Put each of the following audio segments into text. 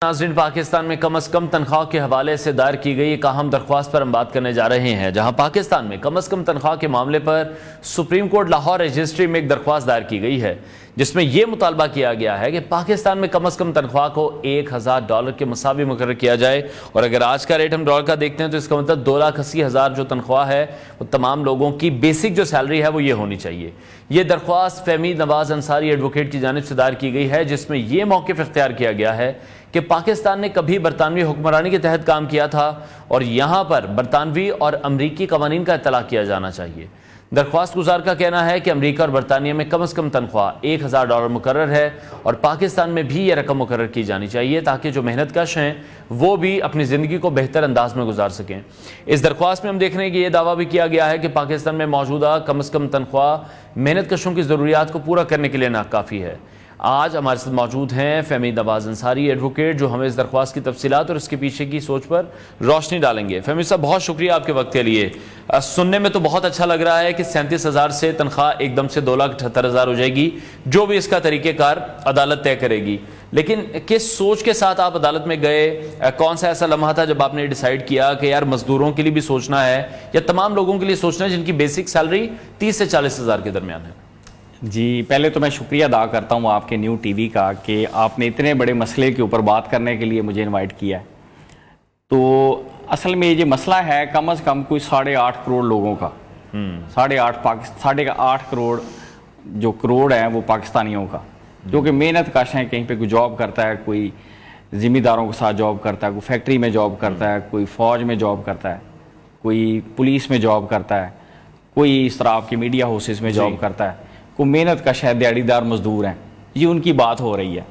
ناظرین، پاکستان میں کم از کم تنخواہ کے حوالے سے دائر کی گئی ایک اہم درخواست پر ہم بات کرنے جا رہے ہیں، جہاں پاکستان میں کم از کم تنخواہ کے معاملے پر سپریم کورٹ لاہور رجسٹری میں ایک درخواست دائر کی گئی ہے، جس میں یہ مطالبہ کیا گیا ہے کہ پاکستان میں کم از کم تنخواہ کو $1000 کے مساوی مقرر کیا جائے، اور اگر آج کا ریٹ ہم ڈالر کا دیکھتے ہیں تو اس کا مطلب 2,80,000 جو تنخواہ ہے وہ تمام لوگوں کی بیسک جو سیلری ہے وہ یہ ہونی چاہیے۔ یہ درخواست فہمی نواز انصاری ایڈوکیٹ کی جانب سے دائر کی گئی ہے، جس میں یہ موقف اختیار کیا گیا ہے کہ پاکستان نے کبھی برطانوی حکمرانی کے تحت کام کیا تھا اور یہاں پر برطانوی اور امریکی قوانین کا اطلاق کیا جانا چاہیے۔ درخواست گزار کا کہنا ہے کہ امریکہ اور برطانیہ میں کم از کم تنخواہ $1000 مقرر ہے اور پاکستان میں بھی یہ رقم مقرر کی جانی چاہیے تاکہ جو محنت کش ہیں وہ بھی اپنی زندگی کو بہتر انداز میں گزار سکیں۔ اس درخواست میں ہم دیکھ رہے ہیں کہ یہ دعویٰ بھی کیا گیا ہے کہ پاکستان میں موجودہ کم از کم تنخواہ محنت کشوں کی ضروریات کو پورا کرنے کے لیے ناکافی ہے۔ آج ہمارے ساتھ موجود ہیں فہمی نواز انصاری ایڈوکیٹ، جو ہمیں اس درخواست کی تفصیلات اور اس کے پیچھے کی سوچ پر روشنی ڈالیں گے۔ فہمی صاحب، بہت شکریہ آپ کے وقت کے لیے۔ سننے میں تو بہت اچھا لگ رہا ہے کہ 37,000 سے تنخواہ ایک دم سے 2,78,000 ہو جائے گی، جو بھی اس کا طریقہ کار عدالت طے کرے گی، لیکن کس سوچ کے ساتھ آپ عدالت میں گئے؟ کون سا ایسا لمحہ تھا جب آپ نے ڈیسائیڈ کیا کہ یار مزدوروں کے لیے بھی سوچنا ہے یا تمام لوگوں کے لیے سوچنا ہے جن کی بیسک سیلری 30 سے 40,000 کے درمیان ہے؟ جی، پہلے تو میں شکریہ ادا کرتا ہوں آپ کے نیو ٹی وی کا کہ آپ نے اتنے بڑے مسئلے کے اوپر بات کرنے کے لیے مجھے انوائٹ کیا ہے۔ تو اصل میں یہ مسئلہ ہے کم از کم کوئی 8.5 کروڑ لوگوں کا، 8.5 کروڑ جو کروڑ ہیں وہ پاکستانیوں کا، جو کہ محنت کش ہیں، کہیں پہ کوئی جاب کرتا ہے، کوئی ذمہ داروں کے ساتھ جاب کرتا ہے، کوئی فیکٹری میں جاب کرتا ہے، کوئی فوج میں جاب کرتا ہے، کوئی پولیس میں جاب کرتا ہے، کوئی اس طرح آپ کے میڈیا ہاؤسز میں جاب کرتا ہے، کوئی محنت کش ہے، دیہڑی دار مزدور ہیں۔ یہ ان کی بات ہو رہی ہے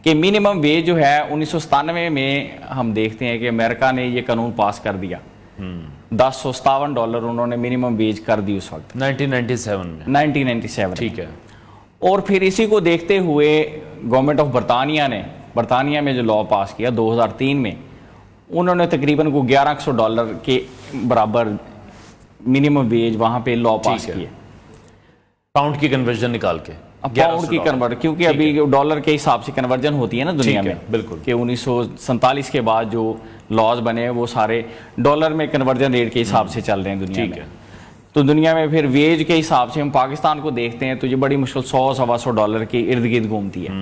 کہ منیمم ویج جو ہے 1997 میں ہم دیکھتے ہیں کہ امریکہ نے یہ قانون پاس کر دیا، $1057 انہوں نے منیمم ویج کر دی اس وقت 1997 ٹھیک ہے۔ اور پھر اسی کو دیکھتے ہوئے گورنمنٹ آف برطانیہ میں جو لا پاس کیا 2003 میں، انہوں نے تقریباً کو $1100 کے برابر منیمم ویج وہاں پہ لا پاس کیا، پاؤنڈ کی کنورژن نکال کے، پاؤنڈ کی کنورٹ، کیونکہ ابھی ڈالر کے حساب سے کنورجن ہوتی ہے نا دنیا میں، بالکل، کہ 1947 کے بعد جو لاز بنے وہ سارے ڈالر میں کنورجن ریٹ کے حساب سے چل رہے ہیں دنیا میں۔ تو دنیا میں پھر ویج کے حساب سے ہم پاکستان کو دیکھتے ہیں تو یہ بڑی مشکل $100-125 کے ارد گرد گھومتی ہے۔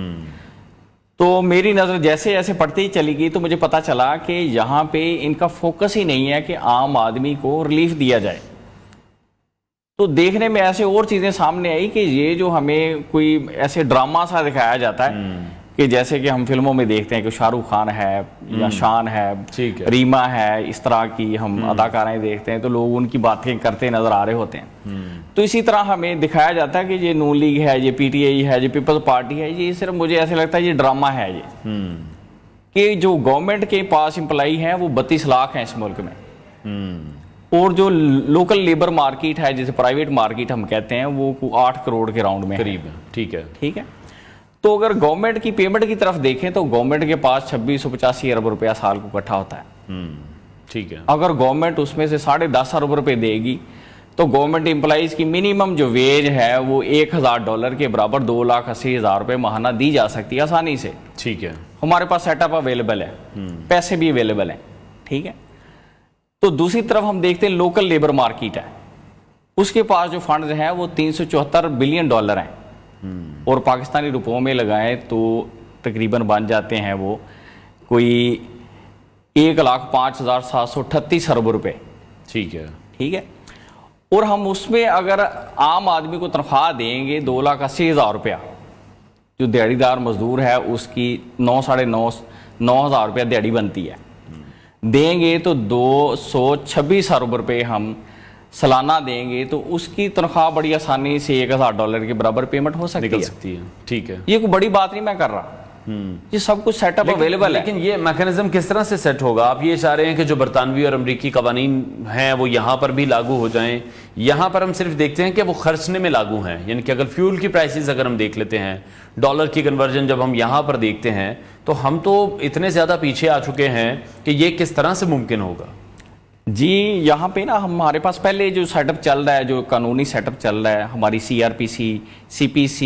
تو میری نظر جیسے جیسے پڑھتے ہی چلی گئی تو مجھے پتا چلا کہ یہاں پہ ان کا فوکس ہی نہیں ہے کہ عام آدمی کو ریلیف دیا جائے۔ تو دیکھنے میں ایسے اور چیزیں سامنے آئی کہ یہ جو ہمیں کوئی ایسے ڈرامہ سا دکھایا جاتا ہے کہ جیسے کہ ہم فلموں میں دیکھتے ہیں کہ شاہ رخ خان ہے یا شان ہے، ریما ہے، اس طرح کی ہم اداکارائیں دیکھتے ہیں تو لوگ ان کی باتیں کرتے نظر آ رہے ہوتے ہیں۔ تو اسی طرح ہمیں دکھایا جاتا ہے کہ یہ نون لیگ ہے، یہ پی ٹی آئی ہے، یہ پیپلز پارٹی ہے، یہ صرف مجھے ایسے لگتا ہے یہ ڈرامہ ہے، یہ کہ جو گورنمنٹ کے پاس امپلائی ہیں وہ 32 لاکھ ہیں اس ملک میں، اور جو لوکل لیبر مارکیٹ ہے جسے پرائیویٹ مارکیٹ ہم کہتے ہیں وہ 8 کروڑ کے راؤنڈ میں قریب ہے۔ ٹھیک ہے۔ تو اگر گورنمنٹ کی پیمنٹ کی طرف دیکھیں تو گورنمنٹ کے پاس 2685 ارب روپیہ سال کو اکٹھا ہوتا ہے۔ ٹھیک ہے۔ اگر گورنمنٹ اس میں سے 10.5 ارب روپے دے گی تو گورنمنٹ امپلائیز کی منیمم جو ویج ہے وہ $1000 کے برابر $2,80,000 ماہانہ دی جا سکتی ہے آسانی سے۔ ٹھیک ہے۔ ہمارے پاس سیٹ اپ اویلیبل ہے، پیسے بھی اویلیبل ہیں، ٹھیک ہے۔ تو دوسری طرف ہم دیکھتے ہیں لوکل لیبر مارکیٹ ہے، اس کے پاس جو فنڈز ہیں وہ $374 بلین ہیں، اور پاکستانی روپوں میں لگائیں تو تقریباً بن جاتے ہیں وہ کوئی 1,05,738 ارب روپے۔ ٹھیک ہے۔ اور ہم اس میں اگر عام آدمی کو تنخواہ دیں گے $2,80,000، جو دیہڑی دار مزدور ہے اس کی 9,500 روپیہ دیہڑی بنتی ہے، دیں گے تو 226 ارب روپے ہم سالانہ دیں گے تو اس کی تنخواہ بڑی آسانی سے $1,000 کے برابر پیمنٹ ہو سکتی ہے۔ ٹھیک ہے۔ یہ کوئی بڑی بات نہیں میں کر رہا، یہ سب کچھ سیٹ اپ اویلیبل ہے۔ لیکن یہ میکانزم کس طرح سے سیٹ ہوگا؟ آپ یہ چاہ رہے ہیں کہ جو برطانوی اور امریکی قوانین ہیں وہ یہاں پر بھی لاگو ہو جائیں؟ یہاں پر ہم صرف دیکھتے ہیں کہ وہ خرچنے میں لاگو ہیں، یعنی کہ اگر فیول کی پرائسز اگر ہم دیکھ لیتے ہیں، ڈالر کی کنورژن جب ہم یہاں پر دیکھتے ہیں تو ہم تو اتنے زیادہ پیچھے آ چکے ہیں کہ یہ کس طرح سے ممکن ہوگا؟ جی، یہاں پہ نا ہمارے پاس پہلے جو سیٹ اپ چل رہا ہے، جو قانونی سیٹ اپ چل رہا ہے، ہماری CRPC، CPC،